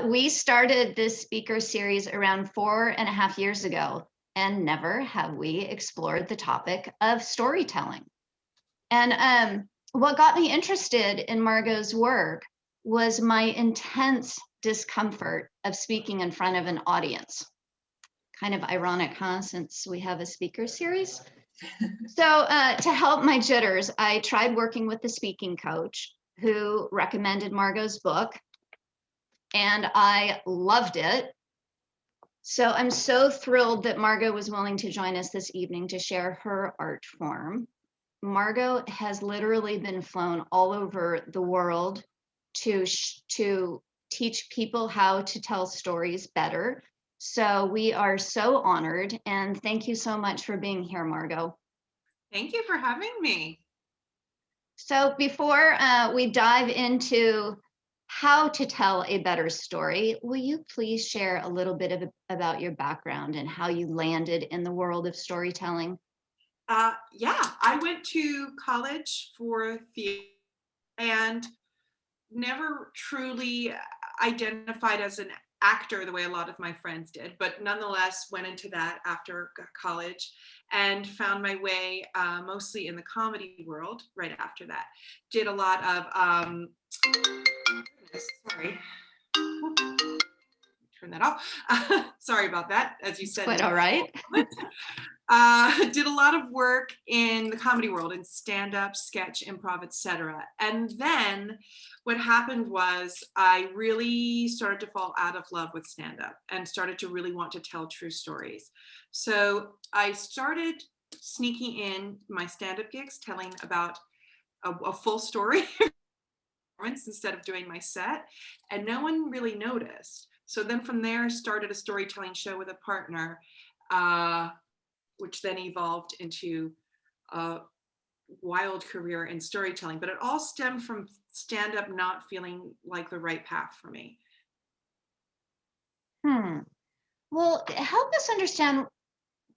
We started this speaker series around 4.5 years ago, and never have we explored the topic of storytelling. And what got me interested in Margot's work was my intense discomfort of speaking in front of an audience. Kind of ironic, huh? Since we have a speaker series. So to help my jitters, I tried working with the speaking coach who recommended Margot's book, and I loved it. So I'm so thrilled that Margot was willing to join us this evening to share her art form. Margot has literally been flown all over the world to teach people how to tell stories better. So we are so honored, and thank you so much for being here, Margot. Thank you for having me. So before we dive into how to tell a better story, will you please share a little bit about your background and how you landed in the world of storytelling? Yeah, I went to college for theater and never truly identified as an actor the way a lot of my friends did, but nonetheless went into that after college and found my way mostly in the comedy world right after that. Did a lot of, sorry, turn that off. Sorry about that, as you said. Quite all right. Did a lot of work in the comedy world, in stand-up, sketch, improv, etc. And then what happened was I really started to fall out of love with stand-up and started to really want to tell true stories. So I started sneaking in my stand-up gigs, telling about a full story instead of doing my set, and no one really noticed. So then from there, I started a storytelling show with a partner, which then evolved into a wild career in storytelling. But it all stemmed from stand-up not feeling like the right path for me. Well, help us understand,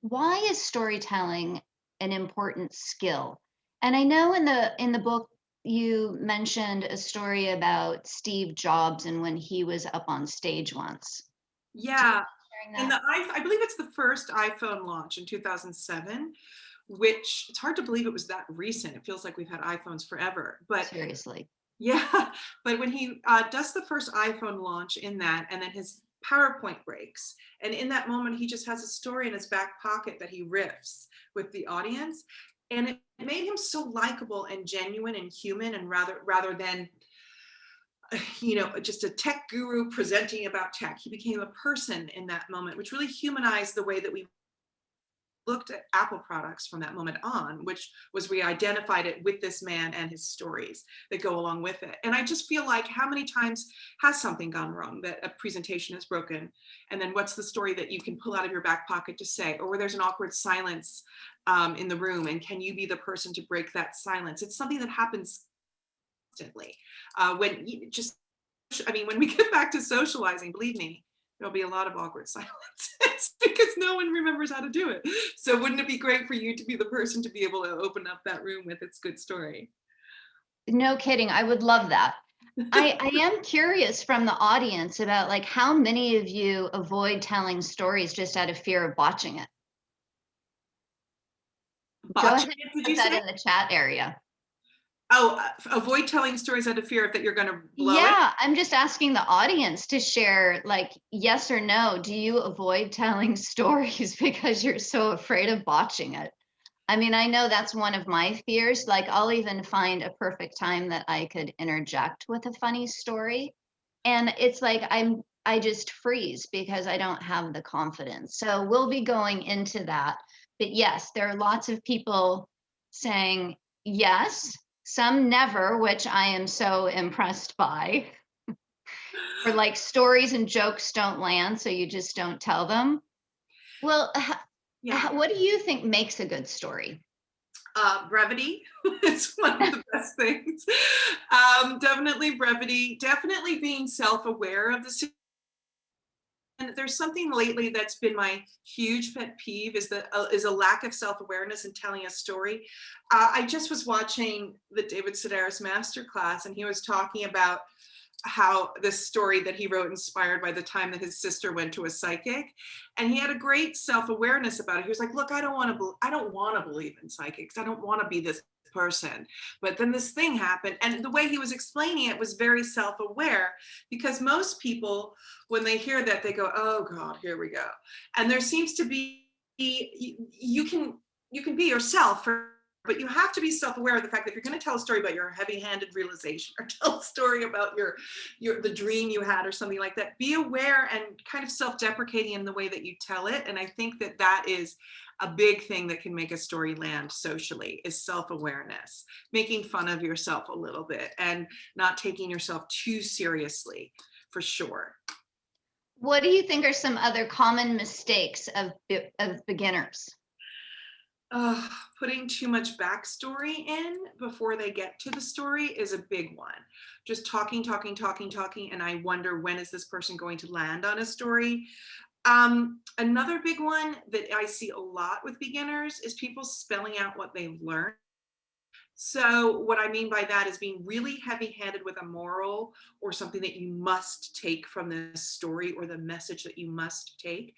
why is storytelling an important skill? And I know in the book you mentioned a story about Steve Jobs and when he was up on stage once. Yeah, and I believe it's the first iPhone launch in 2007, which it's hard to believe it was that recent. It feels like we've had iPhones forever, but seriously. Yeah, but when he does the first iPhone launch in that, and then his PowerPoint breaks, and in that moment he just has a story in his back pocket that he riffs with the audience, and it made him so likable and genuine and human, and rather than just a tech guru presenting about tech, he became a person in that moment, which really humanized the way that we looked at Apple products from that moment on, which was we identified it with this man and his stories that go along with it. And I just feel like, how many times has something gone wrong, that a presentation is broken, and then what's the story that you can pull out of your back pocket to say, or where there's an awkward silence in the room, and can you be the person to break that silence? It's something that happens constantly. When we get back to socializing, believe me, there'll be a lot of awkward silences because no one remembers how to do it. So wouldn't it be great for you to be the person to be able to open up that room with its good story? No kidding, I would love that. I am curious from the audience about, like, how many of you avoid telling stories just out of fear of botching it? Go ahead and put that in the chat area. Oh, avoid telling stories out of fear that you're going to blow it? Yeah, I'm just asking the audience to share, like, yes or no. Do you avoid telling stories because you're so afraid of botching it? I mean, I know that's one of my fears. Like, I'll even find a perfect time that I could interject with a funny story. And it's like I just freeze because I don't have the confidence. So we'll be going into that. But yes, there are lots of people saying yes, some never, which I am so impressed by. Or like, stories and jokes don't land, so you just don't tell them. Well, what do you think makes a good story? Brevity is one of the best things. Definitely brevity, definitely being self-aware of the situation. And there's something lately that's been my huge pet peeve, is a lack of self-awareness in telling a story. I just was watching the David Sedaris masterclass, and he was talking about how this story that he wrote inspired by the time that his sister went to a psychic, and he had a great self-awareness about it. He was like, look, I don't want to believe in psychics. I don't want to be this person. But then this thing happened, and the way he was explaining it was very self-aware, because most people, when they hear that, they go, oh God, here we go. And there seems to be, you can be yourself, but you have to be self-aware of the fact that if you're going to tell a story about your heavy-handed realization, or tell a story about the dream you had or something like that, be aware and kind of self-deprecating in the way that you tell it. And I think that that is a big thing that can make a story land socially, is self-awareness, making fun of yourself a little bit and not taking yourself too seriously, for sure. What do you think are some other common mistakes of beginners? Putting too much backstory in before they get to the story is a big one. Just talking, and I wonder, when is this person going to land on a story? Another big one that I see a lot with beginners is people spelling out what they've learned. So what I mean by that is being really heavy-handed with a moral or something that you must take from this story, or the message that you must take.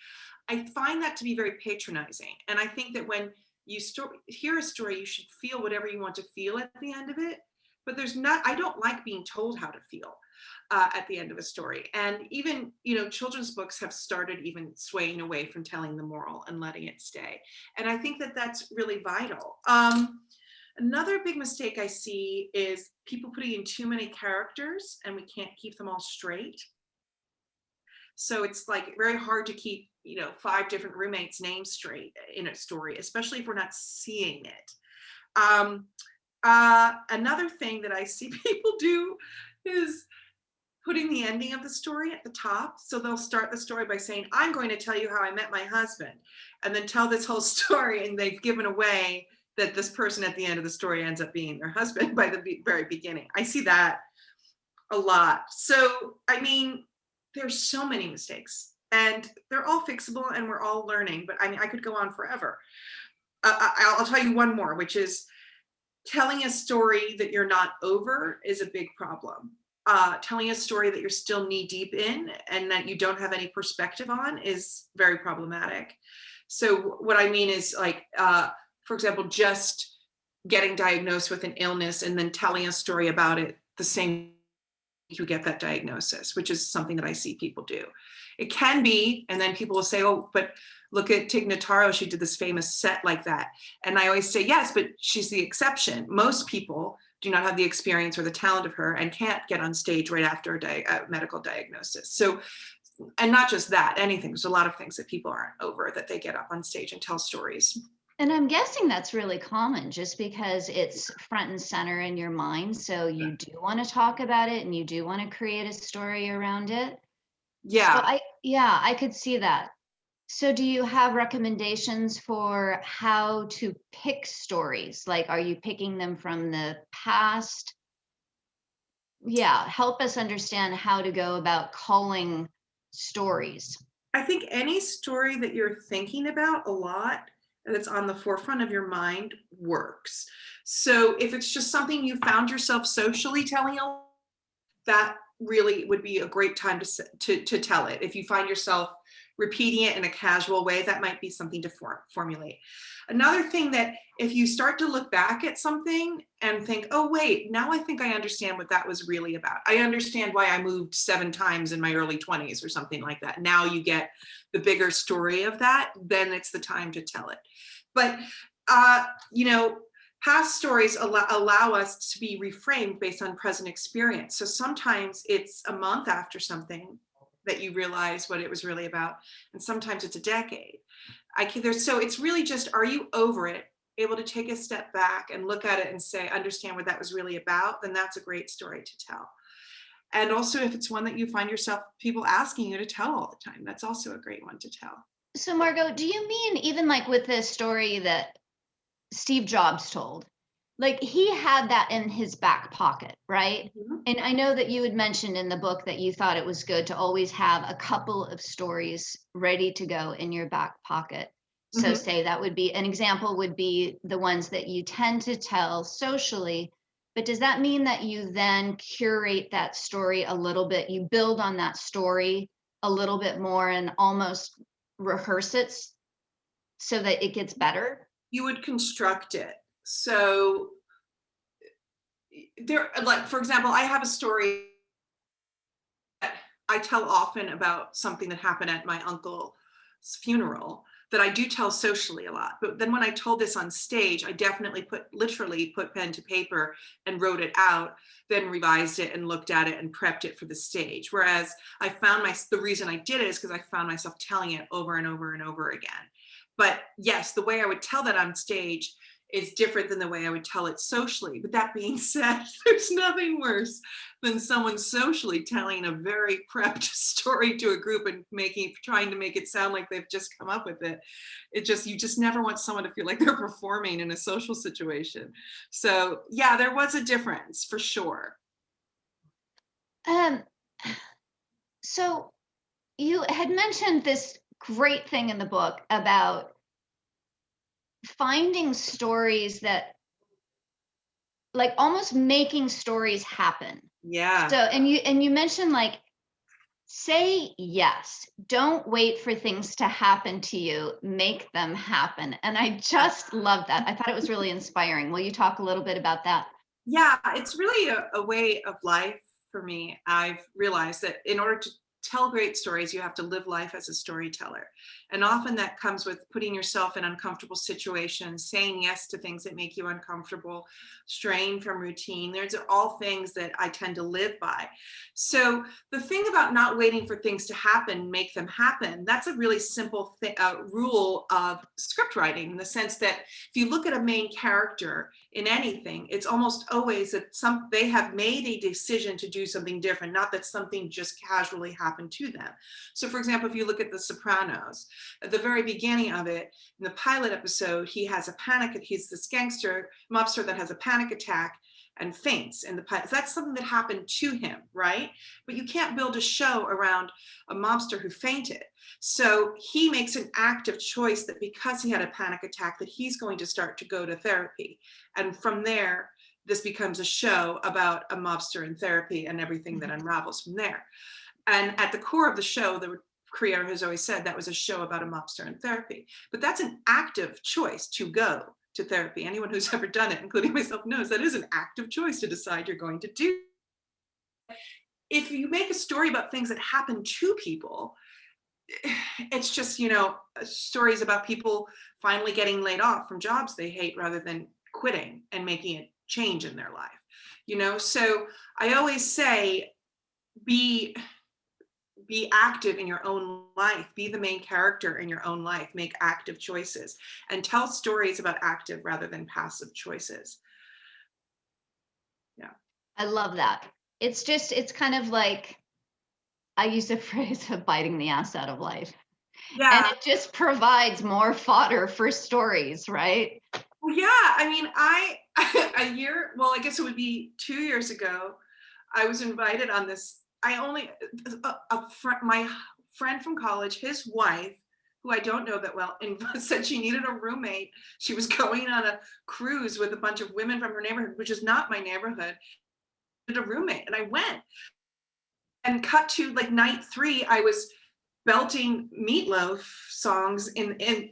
I find that to be very patronizing. And I think that when you hear a story, you should feel whatever you want to feel at the end of it. But I don't like being told how to feel at the end of a story. And even, children's books have started even swaying away from telling the moral and letting it stay. And I think that that's really vital. Another big mistake I see is people putting in too many characters, and we can't keep them all straight. So it's like very hard to keep, 5 different roommates' names straight in a story, especially if we're not seeing it. Another thing that I see people do is putting the ending of the story at the top. So they'll start the story by saying, I'm going to tell you how I met my husband, and then tell this whole story, and they've given away that this person at the end of the story ends up being their husband by the very beginning. I see that a lot. So, I mean, there's so many mistakes, and they're all fixable, and we're all learning, but I mean, I could go on forever. I'll tell you one more, which is telling a story that you're not over is a big problem. Telling a story that you're still knee deep in and that you don't have any perspective on is very problematic. So what I mean is, like, for example, just getting diagnosed with an illness and then telling a story about it the same you get that diagnosis, which is something that I see people do. It can be, and then people will say, oh, but look at Tig Notaro, she did this famous set like that. And I always say, yes, but she's the exception. Most people do not have the experience or the talent of her and can't get on stage right after a medical diagnosis. So, and not just that, anything. There's a lot of things that people aren't over, that they get up on stage and tell stories. And I'm guessing that's really common, just because it's front and center in your mind. So you do want to talk about it, and you do want to create a story around it. Yeah. So I could see that. So do you have recommendations for how to pick stories? Like, are you picking them from the past? Yeah, help us understand how to go about culling stories. I think any story that you're thinking about a lot, that's on the forefront of your mind, works. So if it's just something you found yourself socially telling, that really would be a great time to tell it. If you find yourself repeating it in a casual way, that might be something to formulate. Another thing, that if you start to look back at something and think, oh wait, now I think I understand what that was really about. I understand why I moved 7 times in my early 20s or something like that. Now you get the bigger story of that, then it's the time to tell it. But, past stories allow us to be reframed based on present experience. So sometimes it's a month after something that you realize what it was really about, and sometimes it's a decade. So it's really just, are you over it, able to take a step back and look at it and say, understand what that was really about? Then that's a great story to tell. And also, if it's one that you find yourself people asking you to tell all the time, that's also a great one to tell. So Margot, do you mean even like with this story that Steve Jobs told, like he had that in his back pocket, right? Mm-hmm. And I know that you had mentioned in the book that you thought it was good to always have a couple of stories ready to go in your back pocket. So say that would be an example, would be the ones that you tend to tell socially, but does that mean that you then curate that story a little bit? You build on that story a little bit more and almost rehearse it so that it gets better? You would construct it. So there, like, for example, I have a story that I tell often about something that happened at my uncle's funeral that I do tell socially a lot. But then when I told this on stage, I definitely literally put pen to paper and wrote it out, then revised it and looked at it and prepped it for the stage. Whereas I found the reason I did it is because I found myself telling it over and over and over again. But yes, the way I would tell that on stage is different than the way I would tell it socially. But that being said, there's nothing worse than someone socially telling a very prepped story to a group and trying to make it sound like they've just come up with it. You just never want someone to feel like they're performing in a social situation. So yeah, there was a difference for sure. So you had mentioned this great thing in the book about finding stories that, like, almost making stories happen. Yeah. So, and you mentioned, like, say yes, don't wait for things to happen to you, make them happen. And I just love that. I thought it was really inspiring. Will you talk a little bit about that? Yeah, it's really a way of life for me. I've realized that in order to tell great stories, you have to live life as a storyteller. And often that comes with putting yourself in uncomfortable situations, saying yes to things that make you uncomfortable, straying from routine. There's all things that I tend to live by. So the thing about not waiting for things to happen, make them happen, that's a really simple rule of script writing, in the sense that if you look at a main character in anything, it's almost always that they have made a decision to do something different, not that something just casually happened to them. So for example, if you look at The Sopranos, at the very beginning of it, in the pilot episode, he's this mobster that has a panic attack and faints in the pilot. That's something that happened to him, right? But you can't build a show around a mobster who fainted. So he makes an active choice that because he had a panic attack, that he's going to start to go to therapy. And from there, this becomes a show about a mobster in therapy and everything that unravels from there. And at the core of the show, the creator has always said that was a show about a mobster in therapy. But that's an active choice to go to therapy. Anyone who's ever done it, including myself, knows that is an active choice to decide you're going to do. If you make a story about things that happen to people, it's just, stories about people finally getting laid off from jobs they hate rather than quitting and making a change in their life. So I always say, be active in your own life, be the main character in your own life, make active choices, and tell stories about active rather than passive choices. Yeah. I love that. It's kind of like, I use the phrase of biting the ass out of life. Yeah. And it just provides more fodder for stories, right? Well, yeah. I mean, I guess it would be 2 years ago, I was invited on this. My friend from college, his wife, who I don't know that well, and said she needed a roommate. She was going on a cruise with a bunch of women from her neighborhood, which is not my neighborhood. A roommate, and I went. And cut to like night 3, I was belting Meatloaf songs in the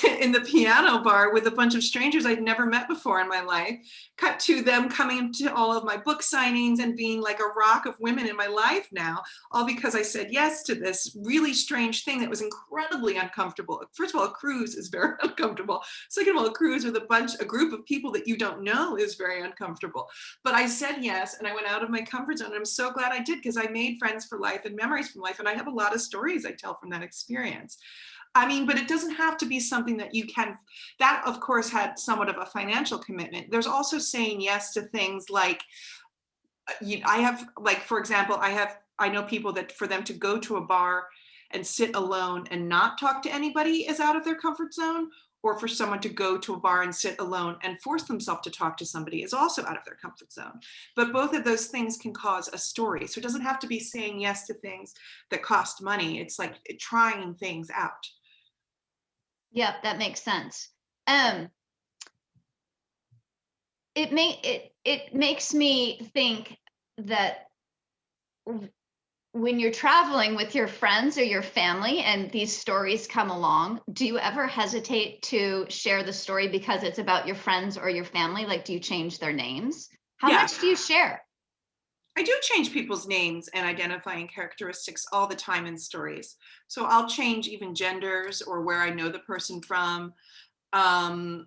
in the piano bar with a bunch of strangers I'd never met before in my life. Cut to them coming to all of my book signings and being like a rock of women in my life now, all because I said yes to this really strange thing that was incredibly uncomfortable. First of all, a cruise is very uncomfortable. Second of all, a cruise with a group of people that you don't know is very uncomfortable. But I said yes, and I went out of my comfort zone. And I'm so glad I did, because I made friends for life and memories from life. And I have a lot of stories I tell from that experience. I mean, but it doesn't have to be something that that of course had somewhat of a financial commitment. There's also saying yes to things like, for example, I know people that for them to go to a bar and sit alone and not talk to anybody is out of their comfort zone, or for someone to go to a bar and sit alone and force themselves to talk to somebody is also out of their comfort zone. But both of those things can cause a story. So it doesn't have to be saying yes to things that cost money. It's like trying things out. Yep, that makes sense. it makes me think that when you're traveling with your friends or your family and these stories come along, do you ever hesitate to share the story because it's about your friends or your family? Like, do you change their names? How Yeah, much do you share? I do change people's names and identifying characteristics all the time in stories. So I'll change even genders or where I know the person from. Um,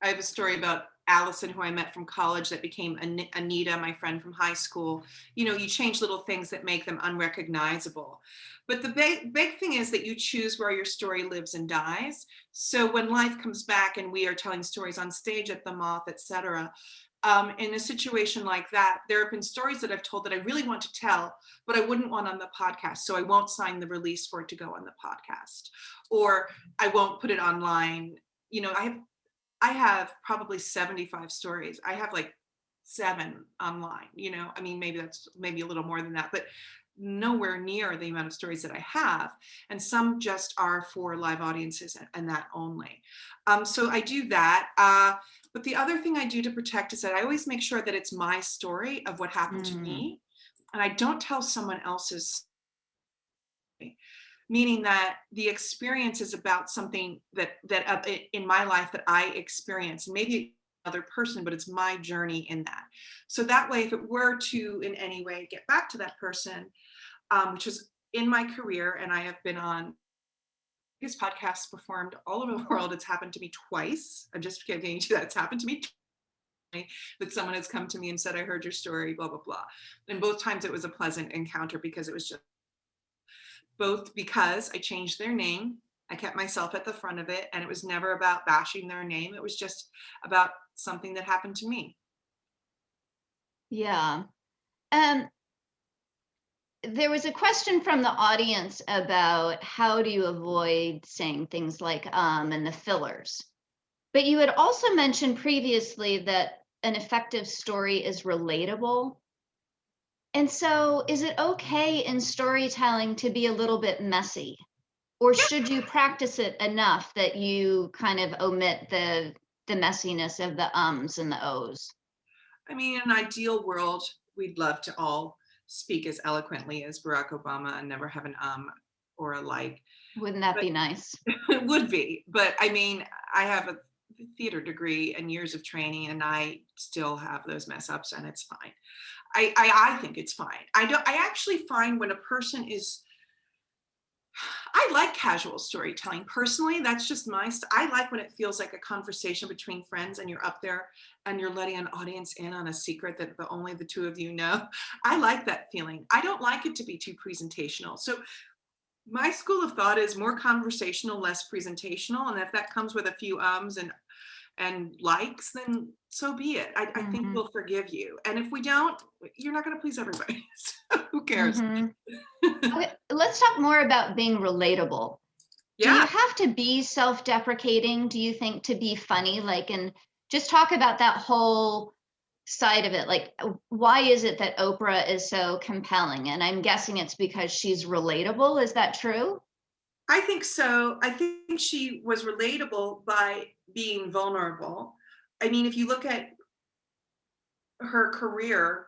I have a story about Allison, who I met from college, that became Anita, my friend from high school. You know, you change little things that make them unrecognizable. But the big thing is that you choose where your story lives and dies. So when life comes back and we are telling stories on stage at the Moth, etc., in a situation like that, there have been stories that I've told that I really want to tell, but I wouldn't want on the podcast. So I won't sign the release for it to go on the podcast, or I won't put it online. You know, I have probably 75 stories. I have like 7 online, you know, I mean, maybe that's maybe a little more than that, but nowhere near the amount of stories that I have. And some just are for live audiences and that only. So I do that. But the other thing I do to protect is that I always make sure that it's my story of what happened to Mm, me. And I don't tell someone else's story, meaning that the experience is about something that in my life that I experienced, maybe another person, but it's my journey in that. So that way, if it were to in any way get back to that person, which is in my career, and I have been on his podcasts performed all over the world. It's happened to me twice. I'm just getting to that. It's happened to me that someone has come to me and said, I heard your story, blah, blah, blah. And both times it was a pleasant encounter because it was just both because I changed their name. I kept myself at the front of it, and it was never about bashing their name. It was just about something that happened to me. yeah. Um, there was a question from the audience about how do you avoid saying things like and the fillers. But you had also mentioned previously that an effective story is relatable. And so, is it okay in storytelling to be a little bit messy? Or should you practice it enough that you kind of omit the messiness of the ums and the ohs? I mean, in an ideal world, we'd love to all speak as eloquently as Barack Obama and never have an or a like. Wouldn't that But be nice? it would be. But I mean, I have a theater degree and years of training, and I still have those mess ups, and it's fine. I think it's fine. I actually find when a person is, I like casual storytelling personally. That's just I like when it feels like a conversation between friends and you're up there and you're letting an audience in on a secret that only the two of you know. I like that feeling. I don't like it to be too presentational. So my school of thought is more conversational, less presentational. And if that comes with a few ums and likes, then so be it. I think Mm-hmm. we'll forgive you. And if we don't, you're not going to please everybody. So who cares? Mm-hmm. Okay, let's talk more about being relatable. Do you Yeah. have to be self-deprecating, do you think, to be funny? Like, and just talk about that whole side of it. Like, why is it that Oprah is so compelling? And I'm guessing it's because she's relatable. Is that true? I think so. I think she was relatable by being vulnerable. I mean, if you look at her career,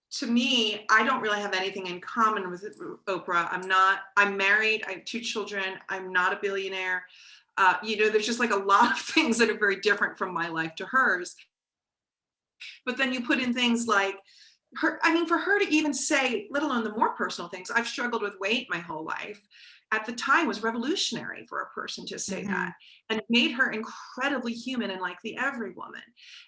to me, I don't really have anything in common with Oprah. I'm married, I have 2 children, I'm not a billionaire. You know, there's just like a lot of things that are very different from my life to hers. But then you put in things like her, I mean, for her to even say, let alone the more personal things, I've struggled with weight my whole life, at the time was revolutionary for a person to say Mm-hmm. that. And it made her incredibly human and like the every woman.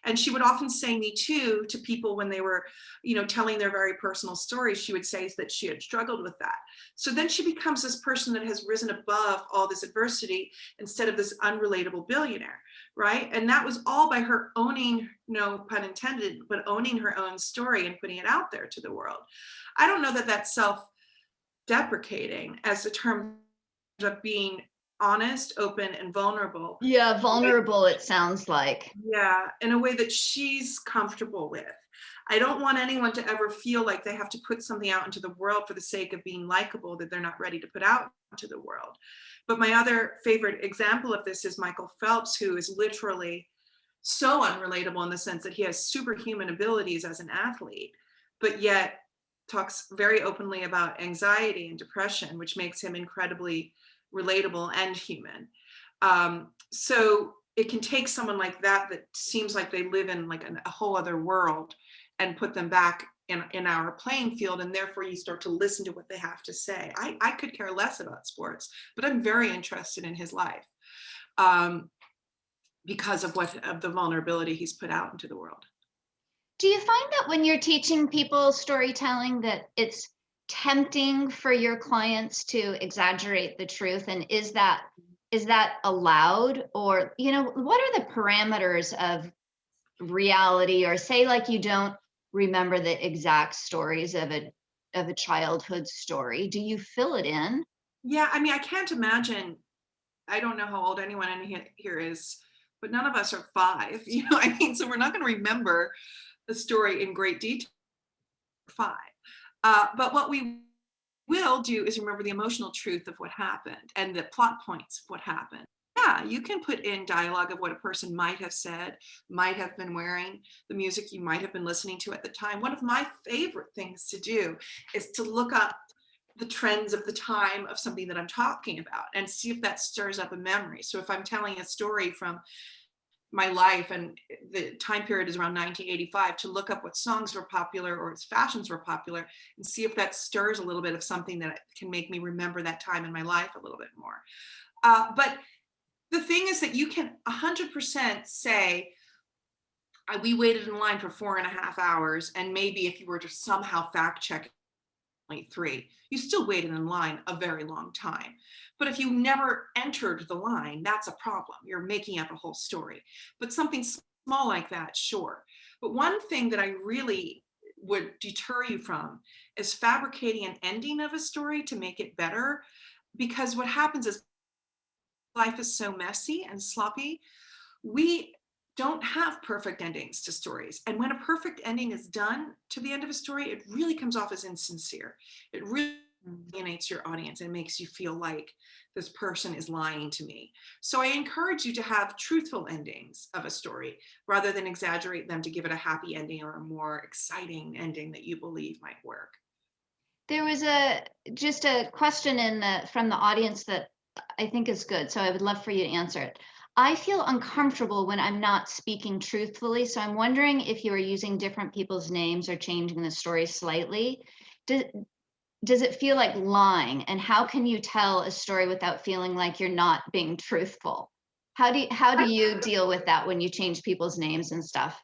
And she would often say me too to people when they were, you know, telling their very personal stories. She would say that she had struggled with that. So then she becomes this person that has risen above all this adversity instead of this unrelatable billionaire, right? And that was all by her owning, no pun intended, but owning her own story and putting it out there to the world. I don't know that that's self-deprecating as a term of being honest, open, and vulnerable. Yeah, vulnerable, it sounds like. Yeah, in a way that she's comfortable with. I don't want anyone to ever feel like they have to put something out into the world for the sake of being likable that they're not ready to put out into the world. But my other favorite example of this is Michael Phelps, who is literally so unrelatable in the sense that he has superhuman abilities as an athlete, but yet talks very openly about anxiety and depression, which makes him incredibly relatable and human. So it can take someone like that seems like they live in like a whole other world and put them back in our playing field, and therefore you start to listen to what they have to say. I could care less about sports, but I'm very interested in his life because of the vulnerability he's put out into the world. Do you find that when you're teaching people storytelling that it's tempting for your clients to exaggerate the truth? And is that allowed? Or, what are the parameters of reality? Or say like you don't remember the exact stories of a childhood story. Do you fill it in? Yeah, I mean, I can't imagine, I don't know how old anyone in here is, but none of us are 5, I mean, so we're not going to remember the story in great detail. 5. But what we will do is remember the emotional truth of what happened and the plot points of what happened. Yeah, you can put in dialogue of what a person might have said, might have been wearing, the music you might have been listening to at the time. One of my favorite things to do is to look up the trends of the time of something that I'm talking about and see if that stirs up a memory. So if I'm telling a story from my life and the time period is around 1985, to look up what songs were popular or fashions were popular and see if that stirs a little bit of something that can make me remember that time in my life a little bit more. But the thing is that you can 100% say, we waited in line for 4.5 hours, and maybe if you were to somehow fact check 3, you still waited in line a very long time. But if you never entered the line, that's a problem. You're making up a whole story. But something small like that, sure. But one thing that I really would deter you from is fabricating an ending of a story to make it better, because what happens is life is so messy and sloppy. We don't have perfect endings to stories. And when a perfect ending is done to the end of a story, it really comes off as insincere. It really alienates your audience and makes you feel like this person is lying to me. So I encourage you to have truthful endings of a story rather than exaggerate them to give it a happy ending or a more exciting ending that you believe might work. There was just a question from the audience that I think is good, so I would love for you to answer it. I feel uncomfortable when I'm not speaking truthfully, so I'm wondering if you are using different people's names or changing the story slightly. Does it feel like lying? And how can you tell a story without feeling like you're not being truthful? How do you deal with that when you change people's names and stuff?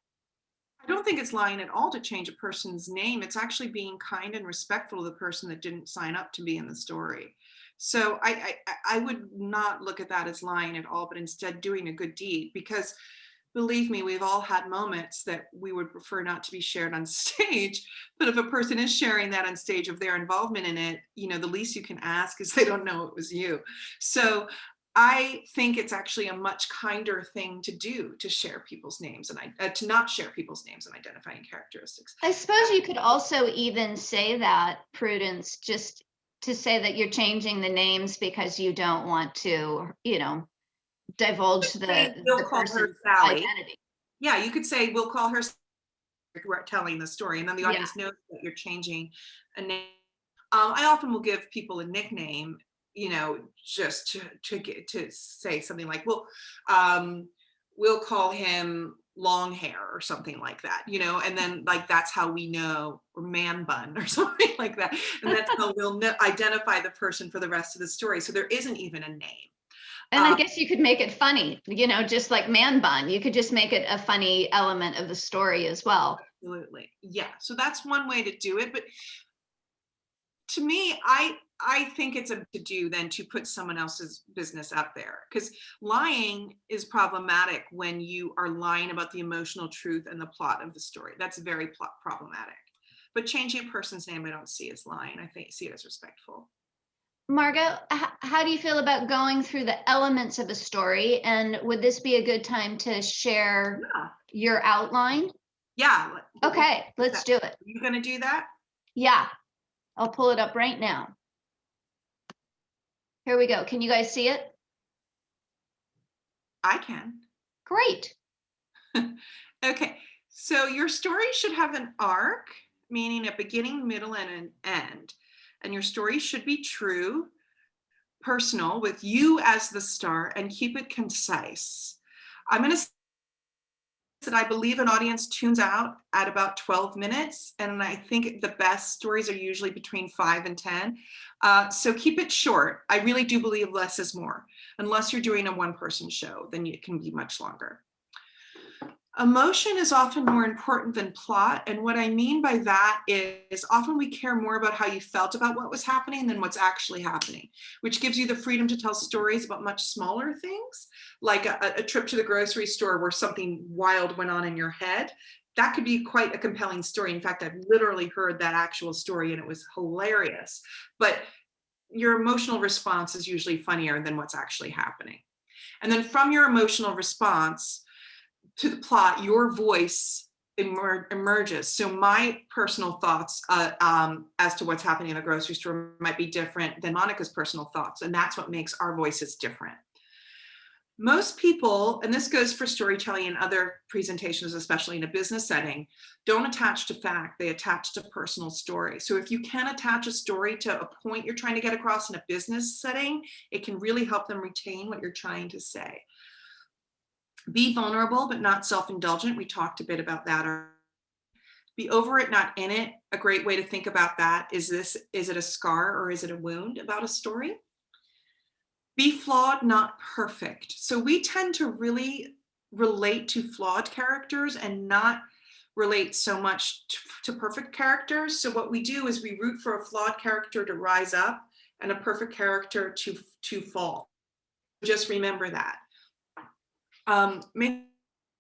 I don't think it's lying at all to change a person's name. It's actually being kind and respectful of the person that didn't sign up to be in the story. So I would not look at that as lying at all, but instead doing a good deed, because believe me, we've all had moments that we would prefer not to be shared on stage. But if a person is sharing that on stage of their involvement in it, the least you can ask is they don't know it was you. So I think it's actually a much kinder thing to do, to share people's names and to not share people's names and identifying characteristics. I suppose you could also even say that, Prudence, just to say that you're changing the names because you don't want to, divulge We'll the call her person's Sally. identity. Yeah, you could say, we'll call her Sally, telling the story, and then the audience knows that you're changing a name. I often will give people a nickname, just to say something like, well, we'll call him long hair or something like that, and then like that's how we know, or man bun or something like that, and that's how we'll identify the person for the rest of the story. So there isn't even a name. And I guess you could make it funny, just like man bun. You could just make it a funny element of the story as well. Absolutely. Yeah. So that's one way to do it. But to me, I think it's a to do than to put someone else's business out there, because lying is problematic when you are lying about the emotional truth and the plot of the story. That's very problematic. But changing a person's name, I don't see as lying. I see it as respectful. Margot, how do you feel about going through the elements of a story? And would this be a good time to share your outline? Yeah. Okay, let's do it. Are you going to do that? Yeah, I'll pull it up right now. Here we go. Can you guys see it? I can. Great. Okay, so your story should have an arc, meaning a beginning, middle, and an end. And your story should be true, personal, with you as the star, and keep it concise. I'm going to say that I believe an audience tunes out at about 12 minutes, and I think the best stories are usually between 5 and 10. So keep it short. I really do believe less is more. Unless you're doing a one-person show, then it can be much longer. Emotion is often more important than plot. And what I mean by that is often we care more about how you felt about what was happening than what's actually happening, which gives you the freedom to tell stories about much smaller things, like a trip to the grocery store where something wild went on in your head. That could be quite a compelling story. In fact, I've literally heard that actual story and it was hilarious. But your emotional response is usually funnier than what's actually happening. And then from your emotional response to the plot, your voice emerges. So my personal thoughts as to what's happening in the grocery store might be different than Monica's personal thoughts, and that's what makes our voices different. Most people, and this goes for storytelling and other presentations, especially in a business setting, don't attach to fact, they attach to personal story. So if you can attach a story to a point you're trying to get across in a business setting, it can really help them retain what you're trying to say. Be vulnerable, but not self-indulgent. We talked a bit about that. Be over it, not in it. A great way to think about that is it a scar or is it a wound about a story? Be flawed, not perfect. So we tend to really relate to flawed characters and not relate so much to perfect characters. So what we do is we root for a flawed character to rise up and a perfect character to fall. Just remember that. Make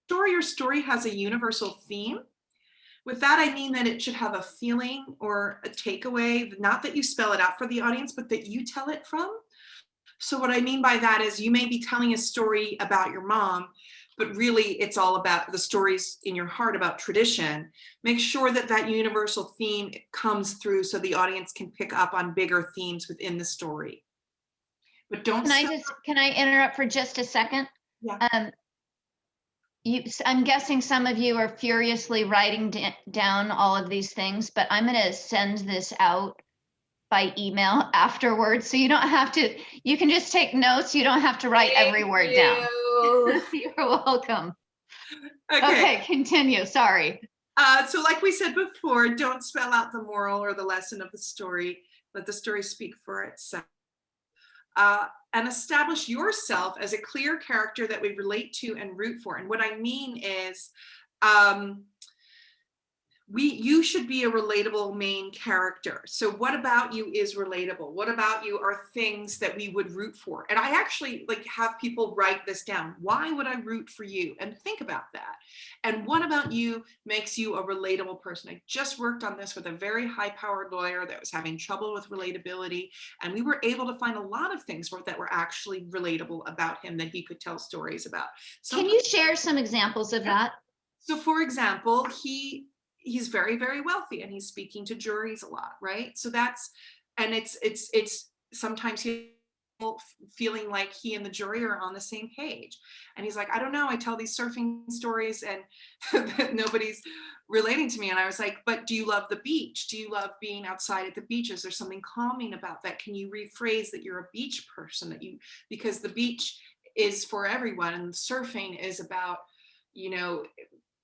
sure your story has a universal theme. With that, I mean that it should have a feeling or a takeaway, not that you spell it out for the audience, but that you tell it from. So what I mean by that is you may be telling a story about your mom, but really it's all about the stories in your heart about tradition. Make sure that that universal theme comes through so the audience can pick up on bigger themes within the story. But don't. Can I interrupt for just a second? Yeah. I'm guessing some of you are furiously writing down all of these things, but I'm going to send this out by email afterwards. So you don't have to, you can just take notes. You don't have to write every word down. You're welcome. Okay, continue. Sorry. So like we said before, don't spell out the moral or the lesson of the story. Let the story speak for itself. And establish yourself as a clear character that we relate to and root for. And what I mean is, you should be a relatable main character. So what about you is relatable? What about you are things that we would root for? And I actually have people write this down. Why would I root for you? And think about that. And what about you makes you a relatable person? I just worked on this with a very high-powered lawyer that was having trouble with relatability. And we were able to find a lot of things that were actually relatable about him that he could tell stories about. Can you share some examples of that? So for example, he's very, very wealthy and he's speaking to juries a lot, right? So it's sometimes he feeling like he and the jury are on the same page. And he's like, I don't know, I tell these surfing stories and nobody's relating to me. And I was like, but do you love the beach? Do you love being outside at the beach? Is there something calming about that? Can you rephrase that you're a beach person, because the beach is for everyone and surfing is about,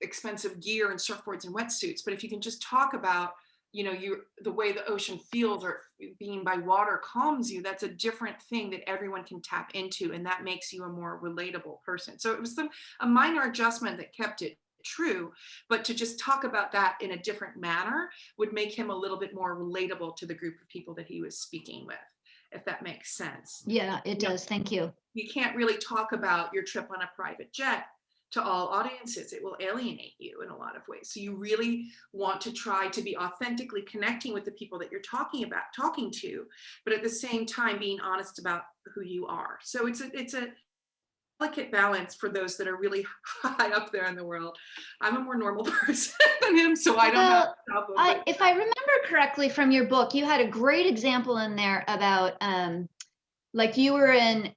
expensive gear and surfboards and wetsuits. But if you can just talk about, the way the ocean feels or being by water calms you, that's a different thing that everyone can tap into. And that makes you a more relatable person. So it was a minor adjustment that kept it true, but to just talk about that in a different manner would make him a little bit more relatable to the group of people that he was speaking with, if that makes sense. Yeah, it does. Thank you. You can't really talk about your trip on a private jet to all audiences. It will alienate you in a lot of ways. So you really want to try to be authentically connecting with the people that you're talking to, but at the same time being honest about who you are. So it's a delicate balance for those that are really high up there in the world. I'm a more normal person than him, so I don't have a problem. If I remember correctly from your book, you had a great example in there about you were in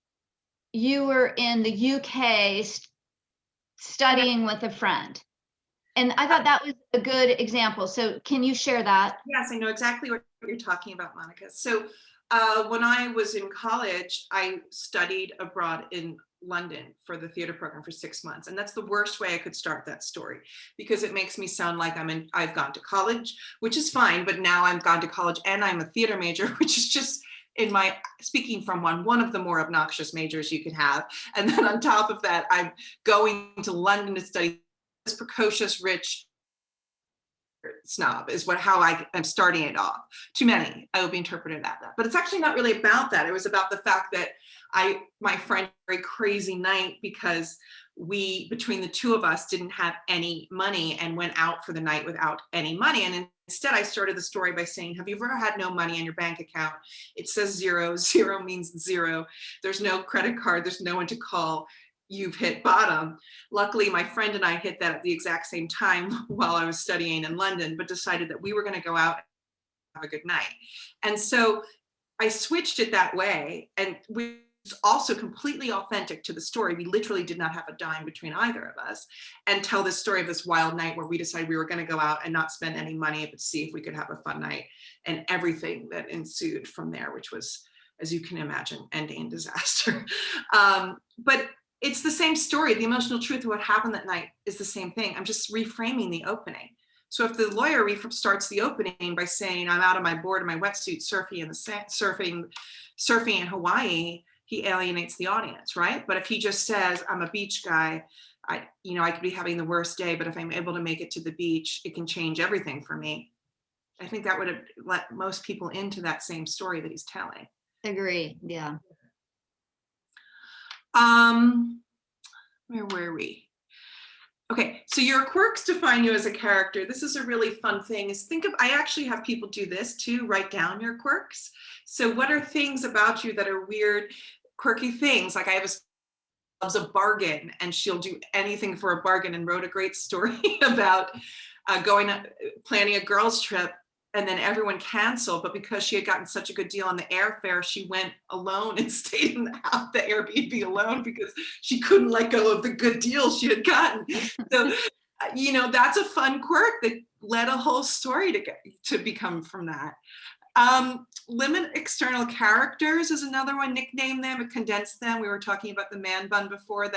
the UK studying with a friend. And I thought that was a good example. So can you share that? Yes, I know exactly what you're talking about, Monica. So when I was in college, I studied abroad in London for the theater program for 6 months. And that's the worst way I could start that story, because it makes me sound like I've gone to college, which is fine, but now I've gone to college and I'm a theater major, which is just, in my speaking from one of the more obnoxious majors you can have. And then on top of that, I'm going to London to study this precocious, rich snob is how I'm starting it off. Too many, I will be interpreted at that. But it's actually not really about that. It was about the fact that my friend, very crazy night, because between the two of us, didn't have any money and went out for the night without any money. And instead, I started the story by saying, have you ever had no money in your bank account? It says zero. Zero means zero. There's no credit card. There's no one to call. You've hit bottom. Luckily, my friend and I hit that at the exact same time while I was studying in London, but decided that we were going to go out and have a good night. And so I switched it that way, and we was also completely authentic to the story. We literally did not have a dime between either of us, and tell this story of this wild night where we decided we were going to go out and not spend any money, but see if we could have a fun night, and everything that ensued from there, which was, as you can imagine, ending in disaster. But it's the same story. The emotional truth of what happened that night is the same thing. I'm just reframing the opening. So if the lawyer starts the opening by saying, I'm out of my board in my wetsuit surfing in Hawaii, he alienates the audience, right? But if he just says, I'm a beach guy, I could be having the worst day, but if I'm able to make it to the beach, it can change everything for me. I think that would have let most people into that same story that he's telling. Agree, yeah. Where were we? Okay, so your quirks define you as a character. This is a really fun thing, I actually have people do this too, write down your quirks. So what are things about you that are weird, quirky things? Like I have loves a bargain, and she'll do anything for a bargain, and wrote a great story about planning a girls' trip, and then everyone canceled, but because she had gotten such a good deal on the airfare, she went alone and stayed in the Airbnb alone because she couldn't let go of the good deal she had gotten. So, that's a fun quirk that led a whole story to become from that. Limit external characters is another one. Nickname them, condense them. We were talking about the man bun before.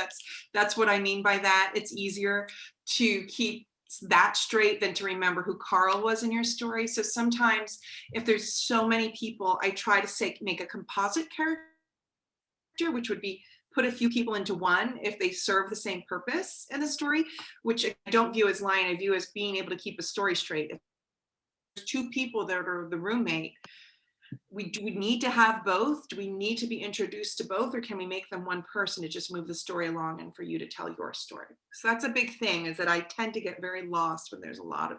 That's what I mean by that. It's easier to keep that straight than to remember who Carl was in your story. So sometimes if there's so many people, I try to make a composite character, which would be put a few people into one if they serve the same purpose in the story, which I don't view as lying, I view as being able to keep a story straight. If there's two people that are the roommate, do we need to have both? Do we need to be introduced to both, or can we make them one person to just move the story along and for you to tell your story? So that's a big thing, is that I tend to get very lost when there's a lot of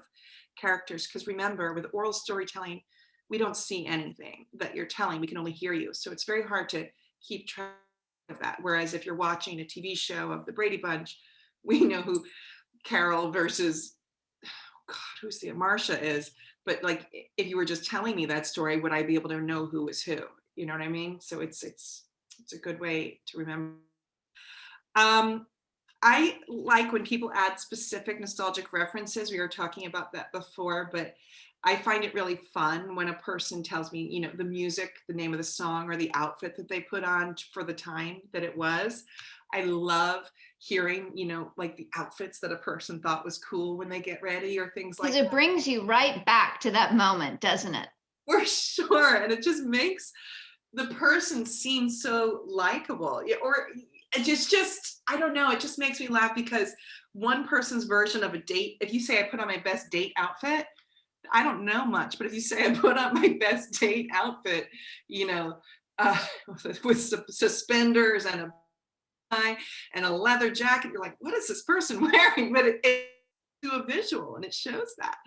characters, because remember, with oral storytelling, we don't see anything that you're telling, we can only hear you. So it's very hard to keep track of that. Whereas if you're watching a TV show of the Brady Bunch, we know who Carol versus, who's the Marcia is. But like, if you were just telling me that story, would I be able to know who is who? You know what I mean? So it's a good way to remember. I like when people add specific nostalgic references. We were talking about that before, but I find it really fun when a person tells me, the music, the name of the song, or the outfit that they put on for the time that it was. I love hearing, like the outfits that a person thought was cool when they get ready, or things like that. Because it brings you right back to that moment, doesn't it? For sure. And it just makes the person seem so likable. Or it just, I don't know, it just makes me laugh, because one person's version of a date, if you say I put on my best date outfit, I don't know much, but if you say I put on my best date outfit, with suspenders and a leather jacket, you're like, what is this person wearing? But it's to a visual, and it shows that.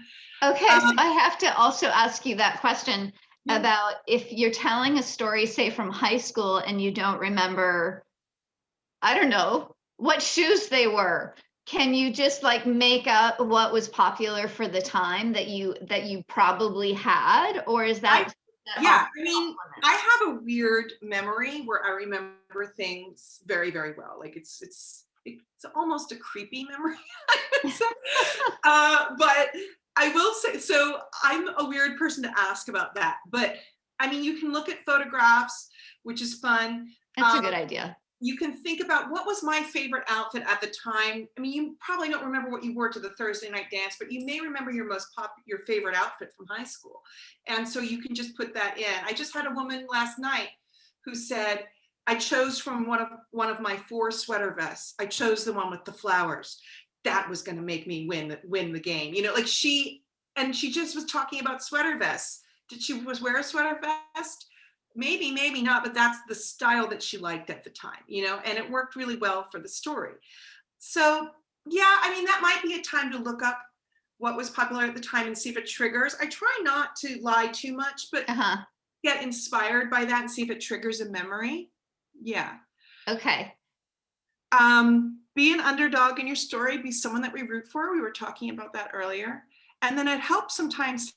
Okay, so I have to also ask you that question about if you're telling a story, say from high school, and you don't remember, I don't know, what shoes they were. Can you just like make up what was popular for the time that you probably had, or is that? Yeah, I mean, I have a weird memory where I remember things very, very well. Like it's it's almost a creepy memory, I would say. But I will say, so I'm a weird person to ask about that, but I mean, you can look at photographs, which is fun. That's a good idea. You can think about what was my favorite outfit at the time. I mean, you probably don't remember what you wore to the Thursday night dance, but you may remember your favorite outfit from high school. And so you can just put that in. I just had a woman last night who said, I chose from one of my 4 sweater vests. I chose the one with the flowers. That was going to make me win the game. You know, like she just was talking about sweater vests. Did she wear a sweater vest? Maybe, maybe not, but that's the style that she liked at the time, you know, and it worked really well for the story. So yeah, I mean, that might be a time to look up what was popular at the time and see if it triggers. I try not to lie too much, but get inspired by that and see if it triggers a memory. Yeah. Okay. Be an underdog in your story, be someone that we root for. We were talking about that earlier. And then it helps sometimes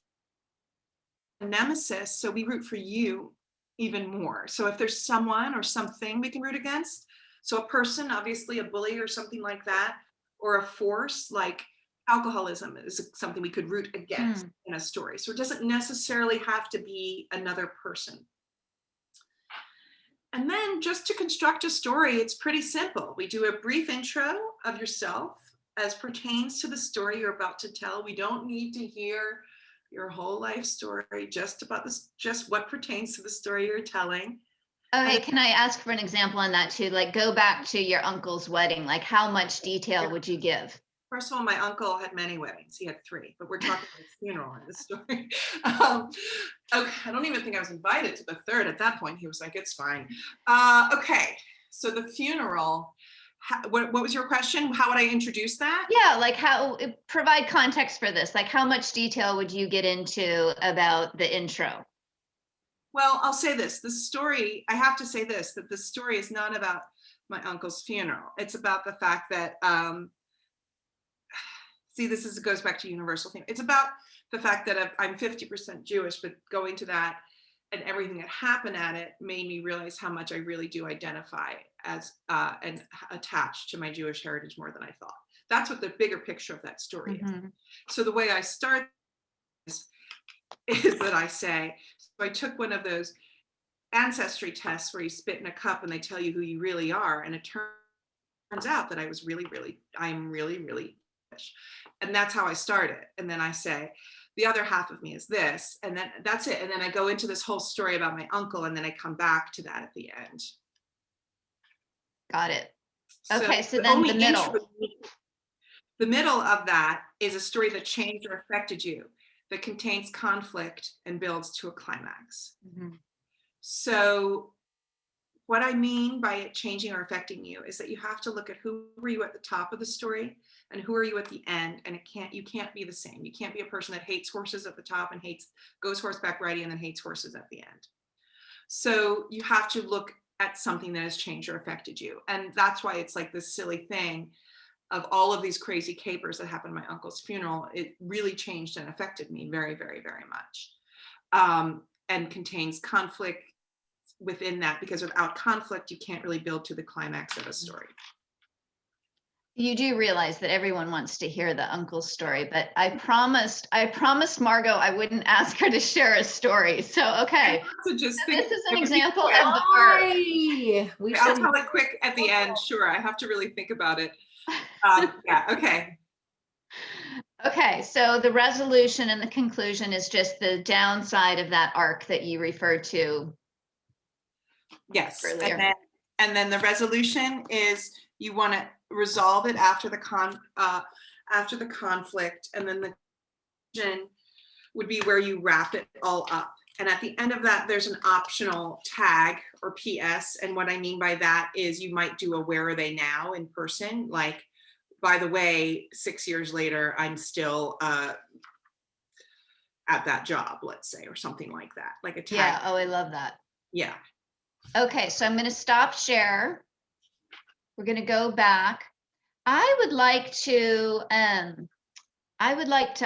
a nemesis, so we root for you even more. So if there's someone or something we can root against, so a person, obviously a bully or something like that, or a force like alcoholism is something we could root against in a story. So it doesn't necessarily have to be another person. And then just to construct a story, it's pretty simple. We do a brief intro of yourself as pertains to the story you're about to tell. We don't need to hear your whole life story, just what pertains to the story you're telling. Okay, can I ask for an example on that too? Like, go back to your uncle's wedding. Like, how much detail would you give? First of all, my uncle had many weddings. He had 3, but we're talking about his funeral in the story. Okay, I don't even think I was invited to the 3rd at that point. He was like, it's fine. Okay, so the funeral, what was your question? How would I introduce that? Yeah, like provide context for this. Like, how much detail would you get into about the intro? Well, I'll say this, the story, I have to say this, that the story is not about my uncle's funeral. It's about the fact that, see, goes back to universal theme. It's about the fact that I'm 50% Jewish, but going to that and everything that happened at it made me realize how much I really do identify as and attached to my Jewish heritage more than I thought. That's what the bigger picture of that story is. So the way I start is that I say, so I took one of those ancestry tests where you spit in a cup and they tell you who you really are. And it turns out that I'm really Jewish. And that's how I started. And then I say, the other half of me is this, and then that's it. And then I go into this whole story about my uncle, and then I come back to that at the end. Got it. Okay, so then the middle. The middle of that is a story that changed or affected you, that contains conflict and builds to a climax. So what I mean by it changing or affecting you is that you have to look at who were you at the top of the story and who are you at the end, and you can't be the same. You can't be a person that hates horses at the top and goes horseback riding and then hates horses at the end. So you have to look at something that has changed or affected you. And that's why it's like this silly thing of all of these crazy capers that happened at my uncle's funeral. It really changed and affected me very, very, very much. And contains conflict within that, because without conflict, you can't really build to the climax of a story. You do realize that everyone wants to hear the uncle's story, but I promised Margot I wouldn't ask her to share a story. So, okay. So this is an example of the arc. I'll tell it quick at the end. Sure, I have to really think about it. Yeah, okay. Okay, so the resolution and the conclusion is just the downside of that arc that you referred to. Yes, and then the resolution is you want to resolve it after the conflict, and then the conclusion would be where you wrap it all up. And at the end of that, there's an optional tag or PS. And what I mean by that is you might do a where are they now in person, like, by the way, 6 years later, I'm still at that job, let's say, or something like that, like a tag. Yeah, oh, I love that. Yeah. Okay, so I'm going to stop share. We're going to go back. I would like to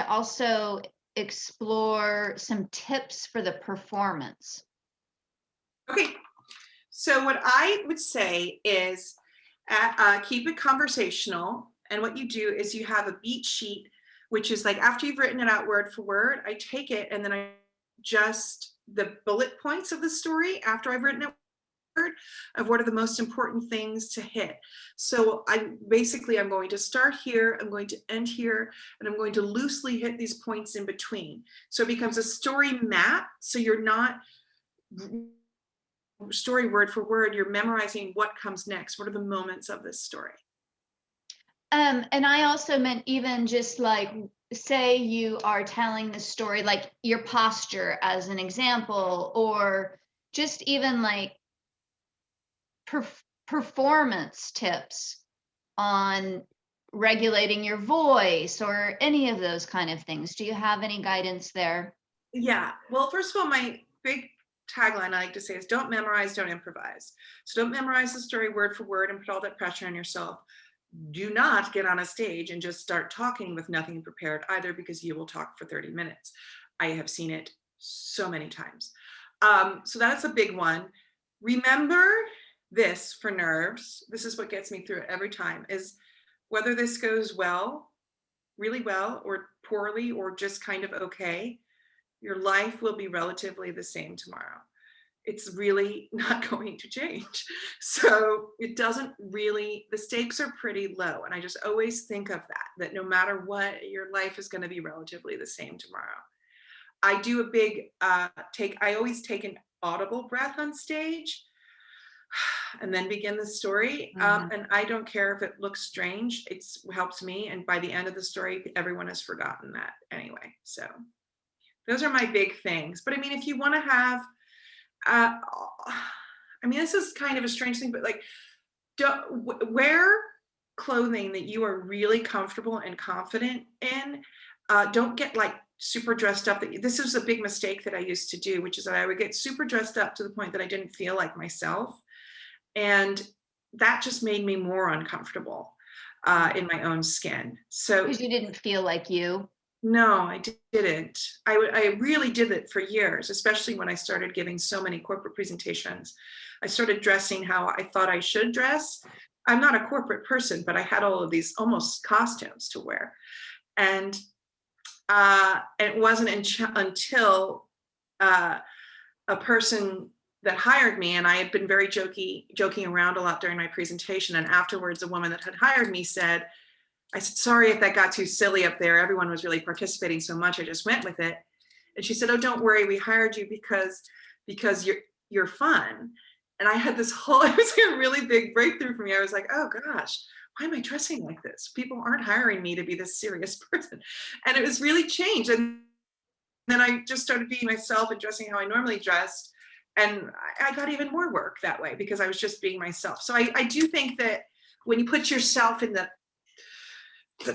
also explore some tips for the performance. Okay, so what I would say is, Keep it conversational. And what you do is you have a beat sheet, which is like after you've written it out word for word, I take it and then I just the bullet points of the story after I've written it of what are the most important things to hit. So I'm going to start here, I'm going to end here, and I'm going to loosely hit these points in between. So it becomes a story map. So you're not story word for word, you're memorizing what comes next. What are the moments of this story? And I also meant even just like, say you are telling the story, like your posture as an example, or just even like performance tips on regulating your voice or any of those kind of things. Do you have any guidance there? Yeah, well, first of all, my big tagline I like to say is don't memorize, don't improvise. So don't memorize the story word for word and put all that pressure on yourself. Do not get on a stage and just start talking with nothing prepared either, because you will talk for 30 minutes. I have seen it so many times. So that's a big one. Remember this for nerves. This is what gets me through it every time, is whether this goes well, really well, or poorly, or just kind of okay, your life will be relatively the same tomorrow. It's really not going to change. So it doesn't really, the stakes are pretty low. And I just always think of that no matter what, your life is going to be relatively the same tomorrow. I do a big I always take an audible breath on stage and then begin the story. And I don't care if it looks strange, it helps me. And by the end of the story, everyone has forgotten that anyway. So those are my big things. But I mean, if you want to have, I mean, this is kind of a strange thing, but like, wear clothing that you are really comfortable and confident in. Don't get like super dressed up. This is a big mistake that I used to do, which is that I would get super dressed up to the point that I didn't feel like myself. And that just made me more uncomfortable in my own skin. So because you didn't feel like you. No, I didn't. I really did it for years, especially when I started giving so many corporate presentations. I started dressing how I thought I should dress. I'm not a corporate person, but I had all of these almost costumes to wear. And it wasn't until a person that hired me, and I had been very joking around a lot during my presentation, and afterwards a woman that had hired me said, I said, sorry if that got too silly up there. Everyone was really participating so much. I just went with it. And she said, oh, don't worry. We hired you because you're fun. And I had this whole, it was a really big breakthrough for me. I was like, oh gosh, why am I dressing like this? People aren't hiring me to be this serious person. And it was really changed. And then I just started being myself and dressing how I normally dressed. And I got even more work that way because I was just being myself. So I do think that when you put yourself in the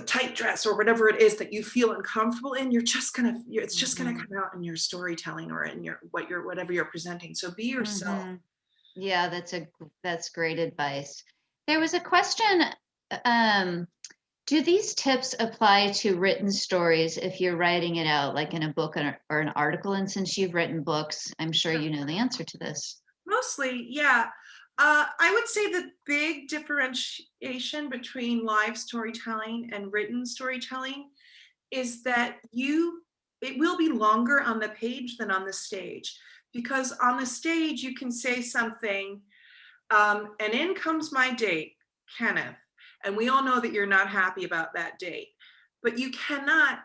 tight dress or whatever it is that you feel uncomfortable in, it's just gonna come out in your storytelling or in whatever you're presenting. So be yourself. Yeah, that's great advice. There was a question, do these tips apply to written stories if you're writing it out like in a book or an article? And since you've written books, I'm sure you know the answer to this. Mostly, yeah. I would say the big differentiation between live storytelling and written storytelling is that it will be longer on the page than on the stage, because on the stage you can say something, and in comes my date, Kenneth, and we all know that you're not happy about that date, but you cannot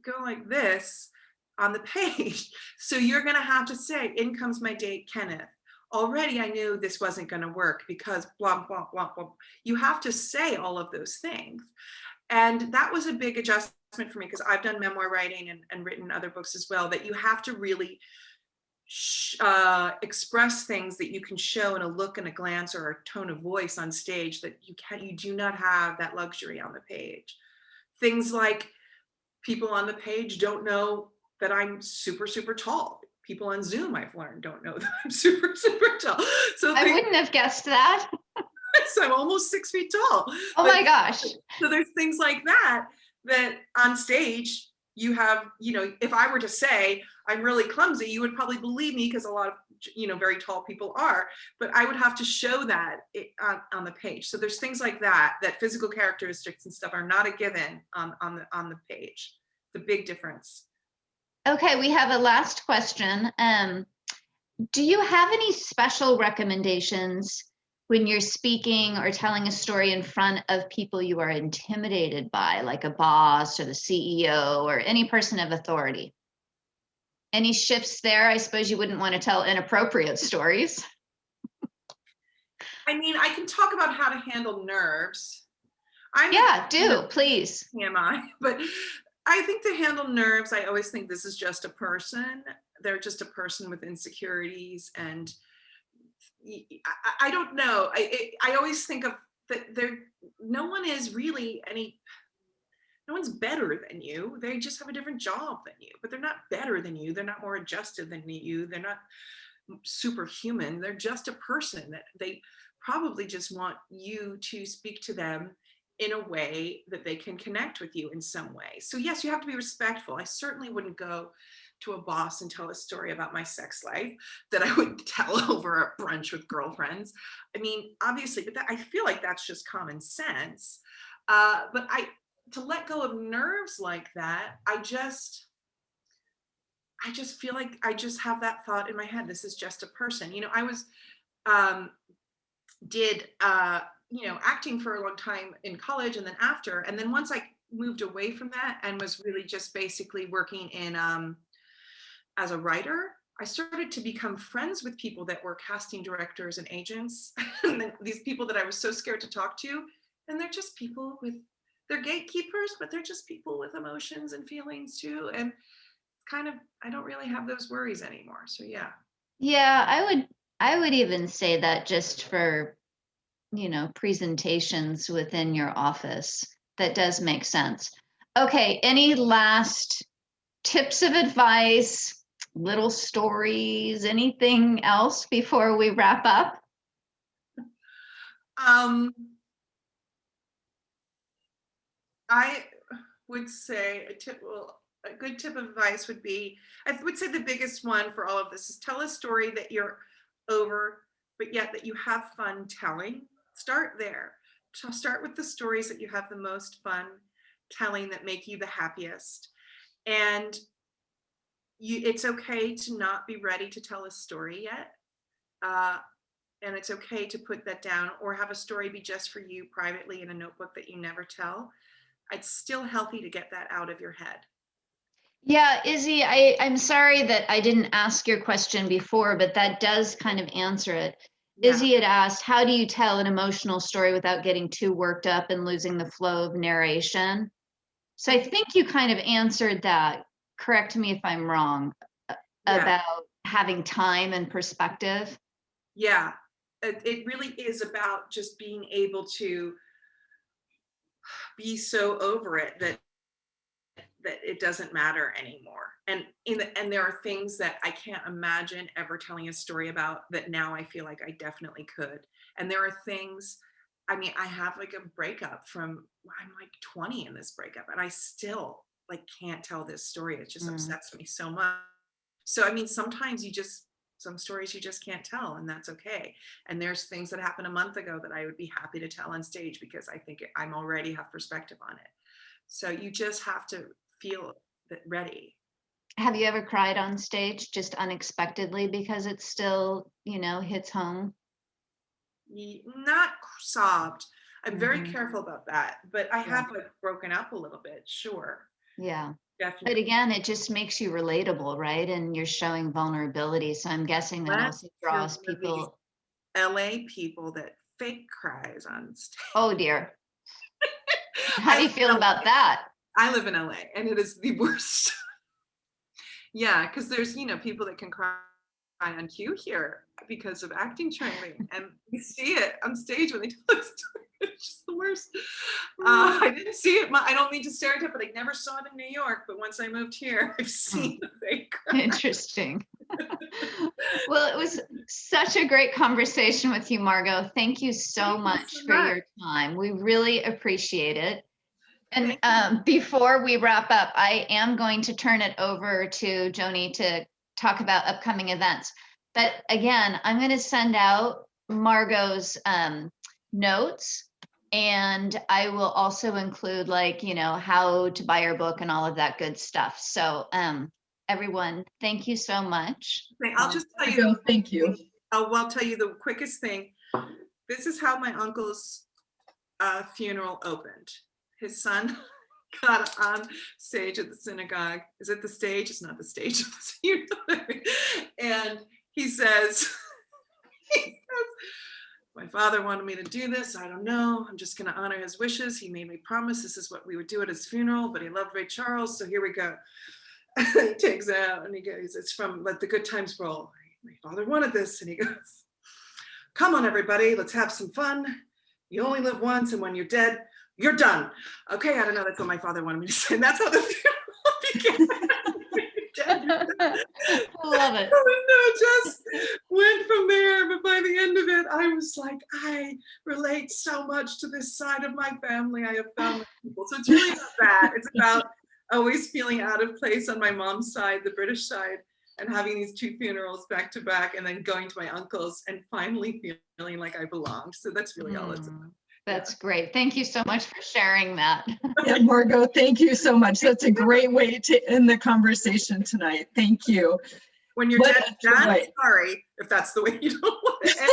go like this on the page. So you're going to have to say, in comes my date, Kenneth. Already I knew this wasn't going to work because blah, blah, blah, blah. You have to say all of those things. And that was a big adjustment for me because I've done memoir writing and written other books as well, that you have to really express things that you can show in a look and a glance or a tone of voice on stage that you do not have that luxury on the page. Things like people on the page don't know that I'm super, super tall. People on Zoom, I've learned, don't know that I'm super, super tall. So I wouldn't have guessed that. So I'm almost 6 feet tall. Oh my gosh. So there's things like that on stage you have, if I were to say I'm really clumsy, you would probably believe me because a lot of very tall people are, but I would have to show that on the page. So there's things like that physical characteristics and stuff are not a given on the page. The big difference. Okay, we have a last question. Do you have any special recommendations when you're speaking or telling a story in front of people you are intimidated by, like a boss or the CEO or any person of authority? Any shifts there? I suppose you wouldn't want to tell inappropriate stories. I mean, I can talk about how to handle nerves. Please. TMI, but I think to handle nerves, I always think this is just a person. They're just a person with insecurities, and I don't know. I always think of that no one is really no one's better than you. They just have a different job than you, but they're not better than you. They're not more adjusted than you. They're not superhuman. They're just a person that they probably just want you to speak to them in a way that they can connect with you in some way. So yes, you have to be respectful. I certainly wouldn't go to a boss and tell a story about my sex life that I would tell over a brunch with girlfriends. I mean, obviously, but I feel like that's just common sense. But to let go of nerves like that, I just feel like I just have that thought in my head. This is just a person. I was did acting for a long time in college and then after, and then once I moved away from that and was really just basically working in as a writer, I started to become friends with people that were casting directors and agents. And these people that I was so scared to talk to, and they're just people they're gatekeepers, but they're just people with emotions and feelings too. And kind of, I don't really have those worries anymore. So yeah. Yeah, I would even say that just for, presentations within your office, that does make sense. Okay, any last tips of advice, little stories, anything else before we wrap up? I would say a good tip of advice would be, I would say the biggest one for all of this is tell a story that you're over, but yet that you have fun telling. Start there. So start with the stories that you have the most fun telling, that make you the happiest. And it's okay to not be ready to tell a story yet. And it's okay to put that down or have a story be just for you privately in a notebook that you never tell. It's still healthy to get that out of your head. Yeah, Izzy, I'm sorry that I didn't ask your question before, but that does kind of answer it. Yeah. Izzy had asked, how do you tell an emotional story without getting too worked up and losing the flow of narration? So I think you kind of answered that. Correct me if I'm wrong, about having time and perspective. Yeah, it really is about just being able to be so over it that it doesn't matter anymore. And there are things that I can't imagine ever telling a story about that now I feel like I definitely could. And there are things, I mean, I have like a breakup I'm like 20 in this breakup, and I still like can't tell this story. It just upsets me so much. So, I mean, sometimes some stories you just can't tell, and that's okay. And there's things that happened a month ago that I would be happy to tell on stage because I think I'm already have perspective on it. So you just have to feel ready. Have you ever cried on stage just unexpectedly because it still, hits home? Not sobbed. I'm very careful about that, but I have like broken up a little bit, sure. Yeah. Definitely. But again, it just makes you relatable, right? And you're showing vulnerability. So I'm guessing that also draws people. LA people that fake cries on stage. Oh dear. How do you feel about that? I live in LA and it is the worst. Yeah, because there's, people that can cry on cue here because of acting training, and you see it on stage when they tell the story. It's just the worst. I didn't see it. I don't mean to stereotype, but I never saw it in New York. But once I moved here, I've seen the fake cry. Interesting. Well, it was such a great conversation with you, Margot. Thank you so much for your time. We really appreciate it. And before we wrap up, I am going to turn it over to Joni to talk about upcoming events. But again, I'm going to send out Margot's notes, and I will also include, like, you know, how to buy her book and all of that good stuff. So everyone, thank you so much. I'll just tell you. Thank you. I'll tell you the quickest thing. This is how my uncle's funeral opened. His son got on stage at the synagogue. Is it the stage? It's not the stage. And he says, my father wanted me to do this. I don't know. I'm just going to honor his wishes. He made me promise this is what we would do at his funeral, but he loved Ray Charles. So here we go. And he takes it out and he goes, it's from like the Good Times roll. My father wanted this. And he goes, come on, everybody, let's have some fun. You only live once, and when you're dead, you're done. Okay, I don't know, that's what my father wanted me to say. And that's how the funeral began. I love it. And it just went from there. But by the end of it, I was like, I relate so much to this side of my family. I have found people. So it's really not that. It's about always feeling out of place on my mom's side, the British side, and having these two funerals back to back, and then going to my uncle's and finally feeling like I belonged. So that's really all it's about. That's great. Thank you so much for sharing that. Yeah, Margot, thank you so much. That's a great way to end the conversation tonight. Thank you. When you're What dead, a joy. sorry if that's the way you don't want to end.